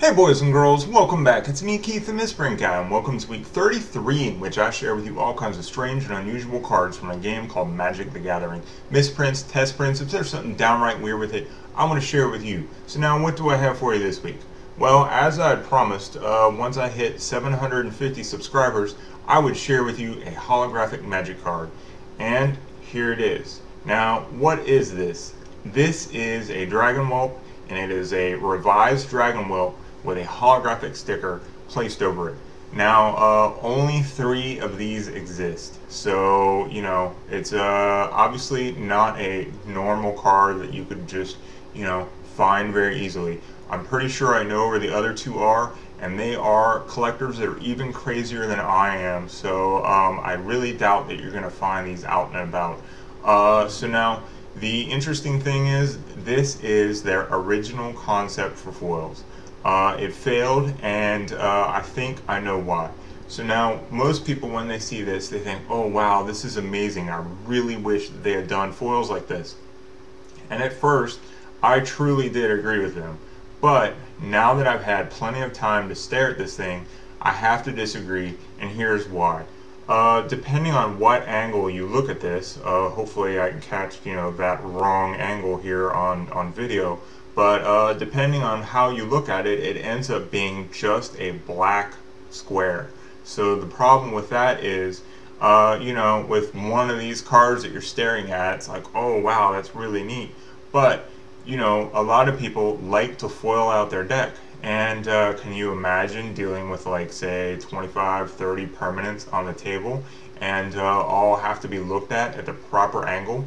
Hey boys and girls, welcome back. It's me, Keith, the Misprint Guy, and welcome to week 33, in which I share with you all kinds of strange and unusual cards from a game called Magic the Gathering. Misprints, test prints, if there's something downright weird with it, I want to share it with you. So now, what do I have for you this week? Well, as I had promised, once I hit 750 subscribers, I would share with you a holographic magic card. And here it is. Now, what is this? This is a Dragon Whelp, and it is a revised Dragon Whelp with a holographic sticker placed over it. Now, only 3 of these exist, so you know it's obviously not a normal card that you could just find very easily. I'm pretty sure I know where the other 2 are, and they are collectors that are even crazier than I am. So I really doubt that you're gonna find these out and about. So now, the interesting thing is, this is their original concept for foils. It failed, and I think I know why. So now, most people, when they see this, they think, oh wow, this is amazing. I really wish that they had done foils like this. And at first, I truly did agree with them. But now that I've had plenty of time to stare at this thing, I have to disagree, and here's why. Depending on what angle you look at this, hopefully I can catch that wrong angle here on video, but depending on how you look at it, it ends up being just a black square. So the problem with that is, with one of these cards that you're staring at, it's like, oh wow, that's really neat. But a lot of people like to foil out their deck. And can you imagine dealing with, like, say 25, 30 permanents on the table, and all have to be looked at the proper angle?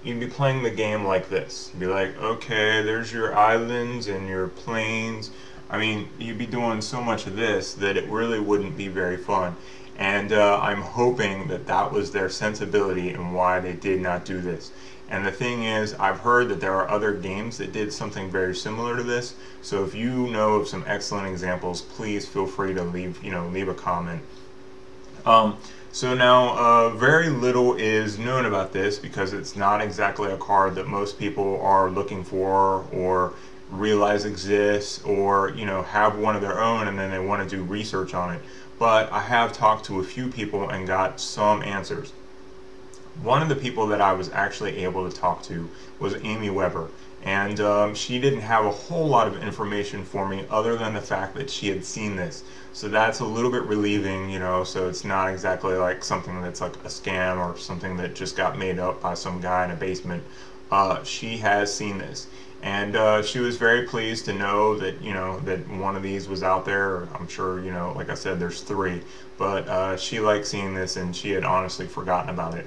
You'd be playing the game like this. You'd be like, okay, there's your islands and your plains. I mean, you'd be doing so much of this that it really wouldn't be very fun. And I'm hoping that that was their sensibility and why they did not do this. And the thing is, I've heard that there are other games that did something very similar to this. So if you know of some excellent examples, please feel free to leave a comment. So now, very little is known about this because it's not exactly a card that most people are looking for or realize exists, or have one of their own and then they want to do research on it. But I have talked to a few people and got some answers. One of the people that I was actually able to talk to was Amy Weber, and she didn't have a whole lot of information for me other than the fact that she had seen this. So that's a little bit relieving, so it's not exactly like something that's like a scam or something that just got made up by some guy in a basement. She has seen this, and she was very pleased to know that that one of these was out there. I'm sure like I said, there's 3, but she liked seeing this, and she had honestly forgotten about it.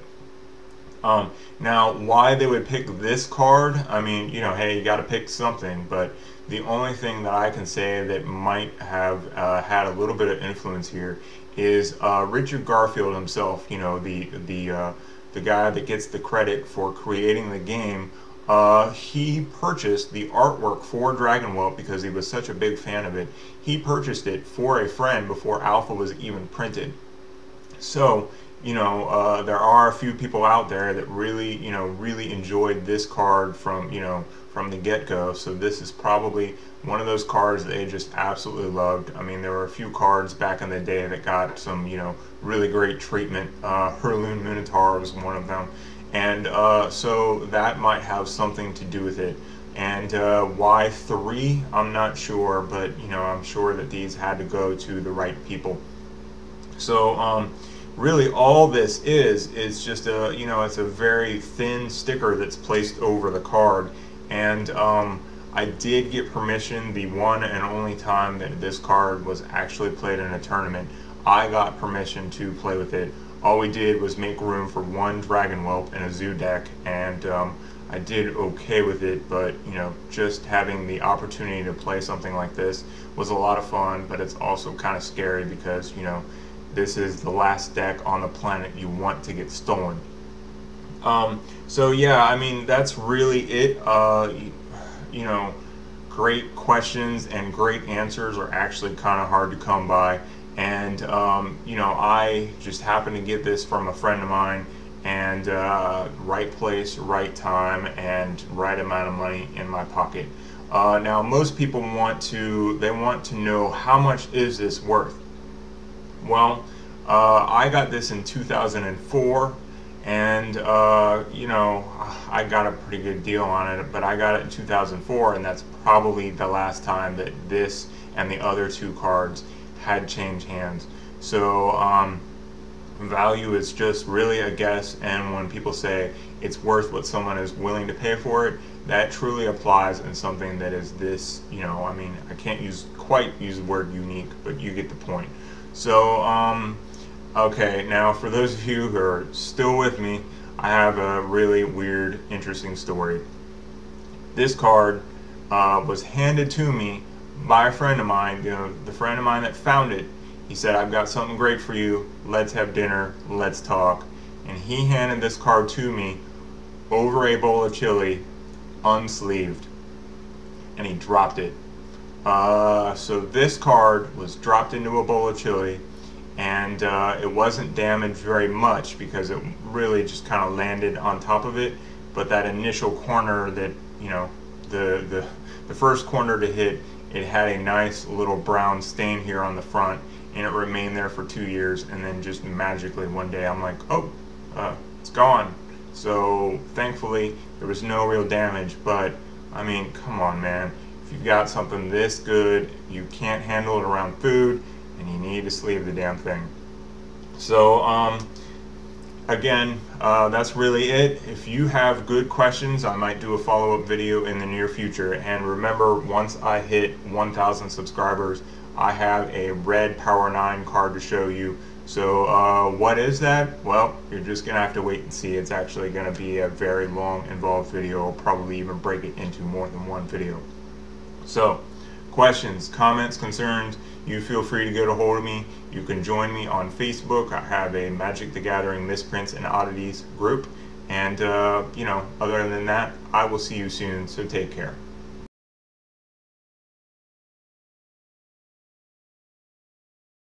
Now, why they would pick this card, I mean, hey, you got to pick something, but the only thing that I can say that might have had a little bit of influence here is Richard Garfield himself, the guy that gets the credit for creating the game. He purchased the artwork for Dragon Whelp because he was such a big fan of it. He purchased it for a friend before Alpha was even printed. So there are a few people out there that really, really enjoyed this card from the get-go. So this is probably one of those cards that they just absolutely loved. I mean, there were a few cards back in the day that got some, really great treatment. Herloon Minotaur was one of them. And so that might have something to do with it. And why 3? I'm not sure, but, I'm sure that these had to go to the right people. So, really all this is just a it's a very thin sticker that's placed over the card. And I did get permission the one and only time that this card was actually played in a tournament. I got permission to play with it. All we did was make room for 1 Dragon Whelp in a zoo deck, and I did okay with it. But just having the opportunity to play something like this was a lot of fun, but it's also kind of scary because this is the last deck on the planet you want to get stolen. So yeah, I mean, that's really it. Great questions and great answers are actually kind of hard to come by. And I just happened to get this from a friend of mine, and right place, right time, and right amount of money in my pocket. Now most people want to know how much is this worth. Well, I got this in 2004, and you know, I got a pretty good deal on it, but I got it in 2004, and that's probably the last time that this and the other two cards had changed hands. So value is just really a guess, and when people say it's worth what someone is willing to pay for it, that truly applies in something that is this, you know, I mean, I can't quite use the word unique, but you get the point. So okay, now for those of you who are still with me, I have a really weird, interesting story. This card was handed to me by a friend of mine, you know, the friend of mine that found it. He said, "I've got something great for you. Let's have dinner. Let's talk." And he handed this card to me over a bowl of chili, unsleeved, and he dropped it. So this card was dropped into a bowl of chili, and it wasn't damaged very much because it really just kind of landed on top of it. But that initial corner that, you know, the first corner to hit, it had a nice little brown stain here on the front, and it remained there for 2 years, and then just magically one day I'm like, oh, it's gone. So thankfully there was no real damage, but I mean, come on, man. If you've got something this good, you can't handle it around food, and you need to sleeve the damn thing. So again, that's really it. If you have good questions, I might do a follow-up video in the near future. And remember, once I hit 1,000 subscribers, I have a red Power 9 card to show you. So what is that? Well, you're just gonna have to wait and see. It's actually gonna be a very long, involved video. I'll probably even break it into more than one video. So questions, comments, concerns, you feel free to get a hold of me. You can join me on Facebook. I have a Magic the Gathering Misprints and Oddities group. And you know, other than that, I will see you soon, so take care.